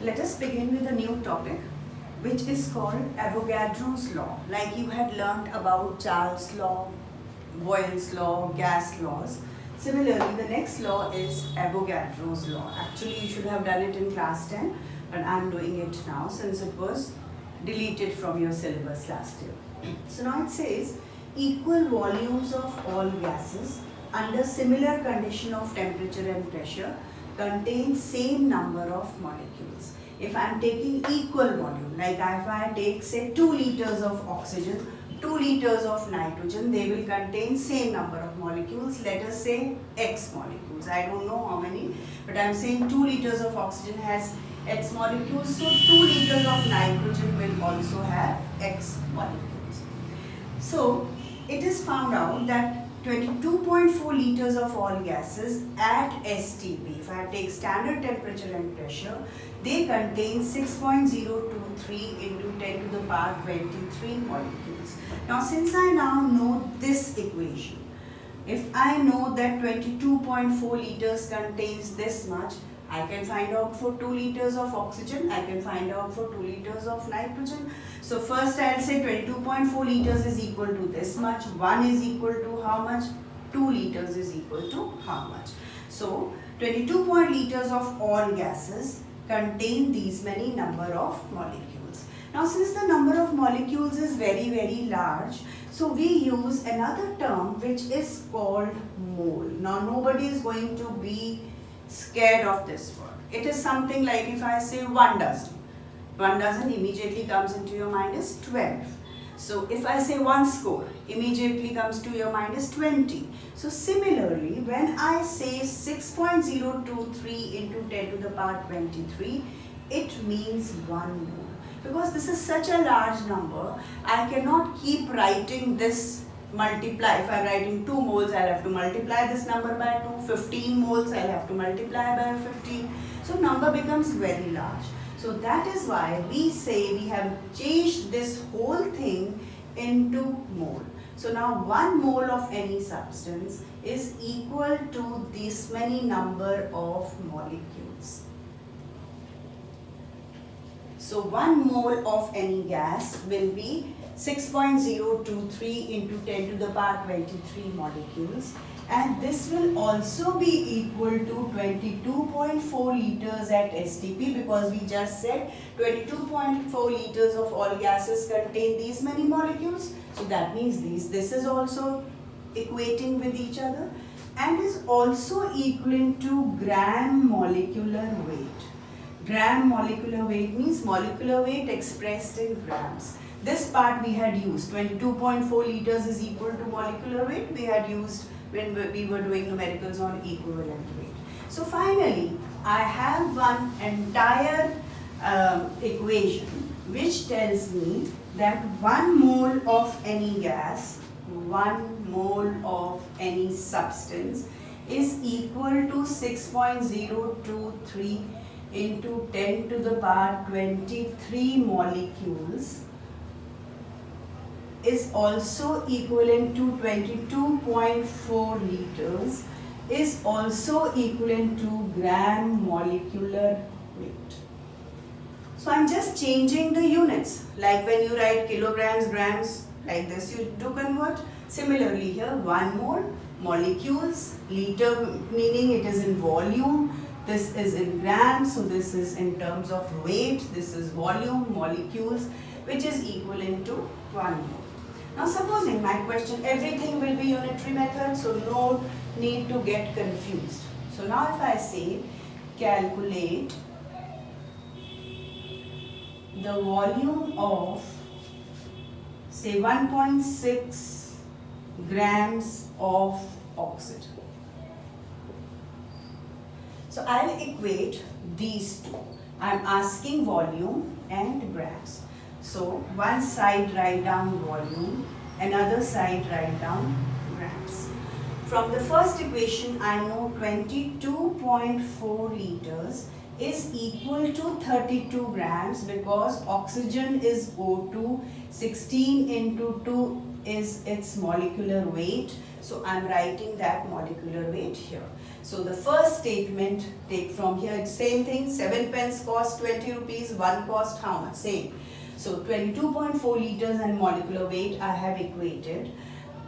Let us begin with a new topic, which is called Avogadro's law. Like you had learned about Charles' law, Boyle's law, gas laws. Similarly, the next law is Avogadro's law. Actually, you should have done it in class 10, but I am doing it now since it was deleted from your syllabus last year. So now it says equal volumes of all gases under similar condition of temperature and pressure contain same number of molecules. If I am taking equal volume, like if I take say 2 liters of oxygen, 2 liters of nitrogen, they will contain same number of molecules. Let us say X molecules. I don't know how many, but I am saying 2 liters of oxygen has X molecules, so 2 liters of nitrogen will also have X molecules. So it is found out that 22.4 liters of all gases at STP, if I take standard temperature and pressure, they contain 6.023 into 10 to the power 23 molecules. Now since I now know this equation, if I know that 22.4 liters contains this much, I can find out for 2 liters of oxygen, I can find out for 2 liters of nitrogen. So first I will say 22.4 liters is equal to this much, 1 is equal to how much, 2 liters is equal to how much. So 22 liters of all gases contain these many number of molecules. Now since the number of molecules is very large, so we use another term which is called mole. Now nobody is going to be scared of this word. It is something like if I say 1 dozen. 1 dozen immediately comes into your mind is 12. So if I say 1 score, immediately comes to your mind is 20. So similarly, when I say 6.023 into 10 to the power 23, it means 1 mole. Because this is such a large number, I cannot keep writing this multiply. If I am writing 2 moles, I will have to multiply this number by 2. 15 moles, I will have to multiply by 15. So number becomes very large. So that is why we say we have changed this whole thing into mole. So now 1 mole of any substance is equal to this many number of molecules. So 1 mole of any gas will be 6.023 into 10 to the power 23 molecules, and this will also be equal to 22.4 liters at STP, because we just said 22.4 liters of all gases contain these many molecules. So that means this is also equating with each other and is also equivalent to gram molecular weight. Gram molecular weight means molecular weight expressed in grams. This part we had used, 22.4 liters is equal to molecular weight, we had used when we were doing numericals on equivalent weight. So finally, I have one entire equation which tells me that 1 mole of any gas, 1 mole of any substance is equal to 6.023 into 10 to the power 23 molecules is also equivalent to 22.4 liters is also equivalent to gram molecular weight. So I am just changing the units, like when you write kilograms, grams, like this you do convert. Similarly here 1 mole, molecules, liter meaning it is in volume, this is in grams, so this is in terms of weight, this is volume, molecules, which is equivalent to 1 mole. Now supposing my question, everything will be unitary method, so no need to get confused. So now if I say calculate the volume of say 1.6 grams of oxygen. So I will equate these two. I am asking volume and grams. So one side write down volume, another side write down grams. From the first equation I know 22.4 liters is equal to 32 grams because oxygen is O2, 16 into 2 is its molecular weight. So I am writing that molecular weight here. So the first statement, take from here, it's same thing, 7 pence cost 20 rupees, 1 cost how much? Same. So 22.4 liters and molecular weight I have equated.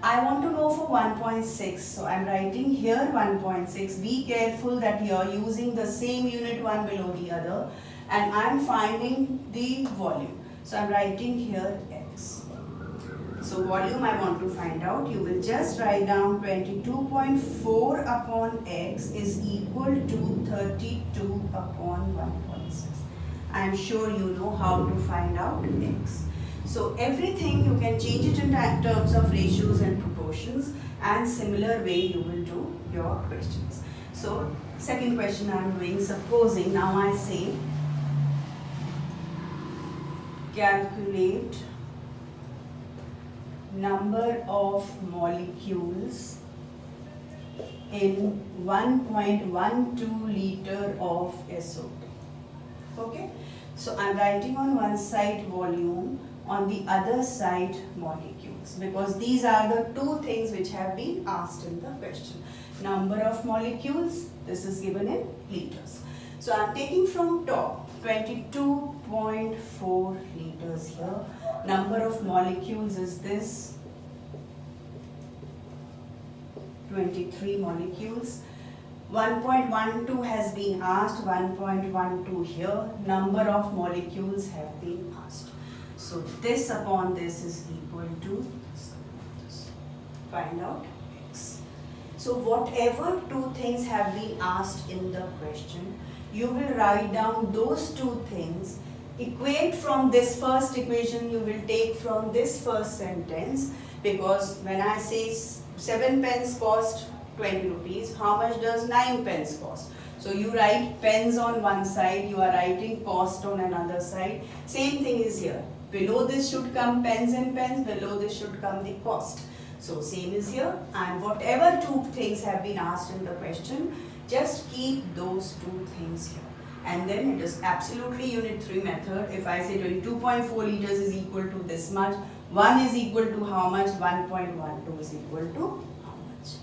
I want to know for 1.6, so I am writing here 1.6. Be careful that you are using the same unit one below the other, and I am finding the volume. So I am writing here X. So volume I want to find out. You will just write down 22.4 upon X is equal to 32 upon 1.6. I am sure you know how to find out X. So everything you can change it in terms of ratios and proportions, and similar way you will do your questions. So second question I am doing, supposing now I say calculate number of molecules in 1.12 liter of SO2. Okay, so I am writing on one side volume, on the other side molecules, because these are the two things which have been asked in the question. Number of molecules, this is given in liters. So I am taking from top 22.4 liters here. Number of molecules is this, 23 molecules. 1.12 has been asked, 1.12 here. Number of molecules have been asked. So this upon this is equal to this. Find out X. So whatever two things have been asked in the question, you will write down those two things, equate from this first equation, you will take from this first sentence, because when I say 7 pence cost 20 rupees, how much does 9 pence cost? So you write pence on one side, you are writing cost on another side. Same thing is here. Below this should come pence and pence, below this should come the cost. So same is here, and whatever two things have been asked in the question, just keep those two things here. And then it is absolutely unit 3 method. If I say 22.4 liters is equal to this much, 1 is equal to how much, 1.12 is equal to how much.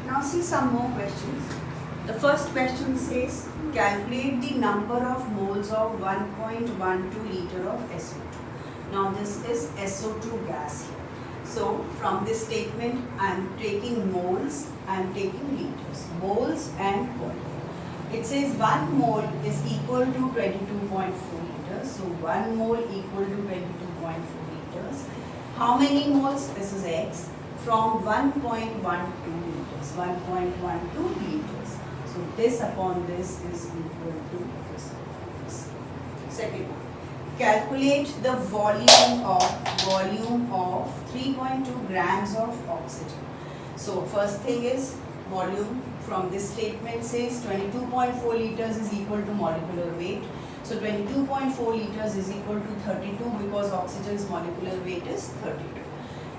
Now see some more questions. The first question says, calculate the number of moles of 1.12 liter of SO2. Now this is SO2 gas here. So from this statement I am taking moles, I am taking liters, moles and volume. It says 1 mole is equal to 22.4 liters. So 1 mole equal to 22.4 liters. How many moles? This is X. From 1.12 liters, 1.12 liters. So this upon this is equal to this. Second one, calculate the volume of 3.2 grams of oxygen. So first thing is volume. From this statement says 22.4 liters is equal to molecular weight. So 22.4 liters is equal to 32 because oxygen's molecular weight is 32.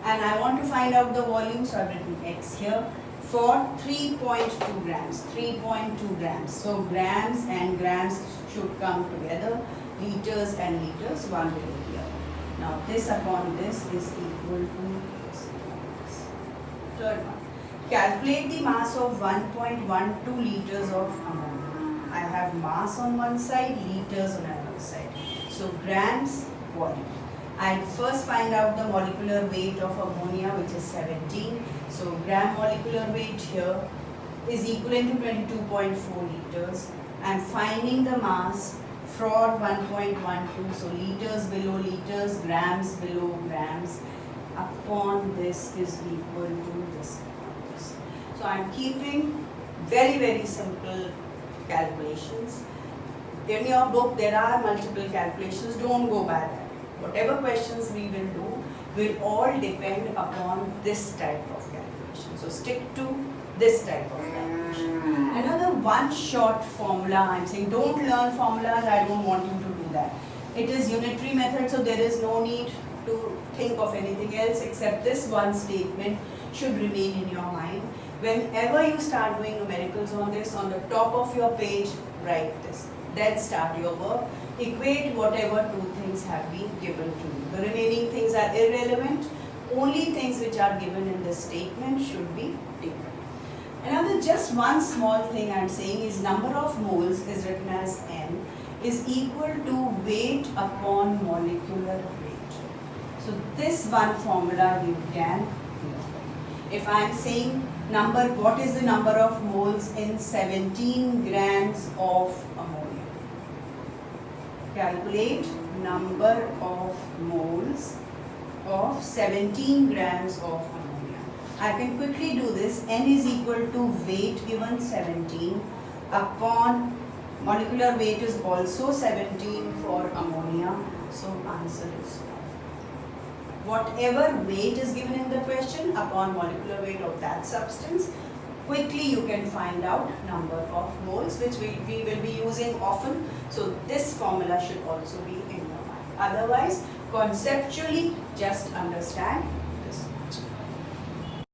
And I want to find out the volume, so I've written X here for 3.2 grams. 3.2 grams. So grams and grams should come together. Liters and liters, one below the other. Now this upon this is equal to this. Third one. Calculate the mass of 1.12 liters of ammonia. I have mass on one side, liters on another side. So grams, volume. I first find out the molecular weight of ammonia, which is 17. So gram molecular weight here is equivalent to 22.4 liters. I am finding the mass for 1.12. So liters below liters, grams below grams. Upon this is equal to this. So I am keeping very simple calculations. In your book there are multiple calculations. Don't go by that. Whatever questions we will do will all depend upon this type of calculation. So stick to this type of calculation. Another one short formula, I am saying don't learn formulas, I don't want you to do that. It is unitary method, so there is no need to think of anything else except this one statement should remain in your mind. Whenever you start doing numericals on this, on the top of your page, write this. Then start your work. Equate whatever two things things have been given to you. The remaining things are irrelevant. Only things which are given in this statement should be taken. Another just one small thing I am saying is number of moles is written as N is equal to weight upon molecular weight. So this one formula you can know. If I am saying what is the number of moles in 17 grams of ammonia? Calculate number of moles of 17 grams of ammonia. I can quickly do this. N is equal to weight given 17 upon molecular weight is also 17 for ammonia. So answer is whatever weight is given in the question upon molecular weight of that substance. Quickly you can find out number of moles, which we will be using often. So this formula should also be in your mind. Otherwise, conceptually just understand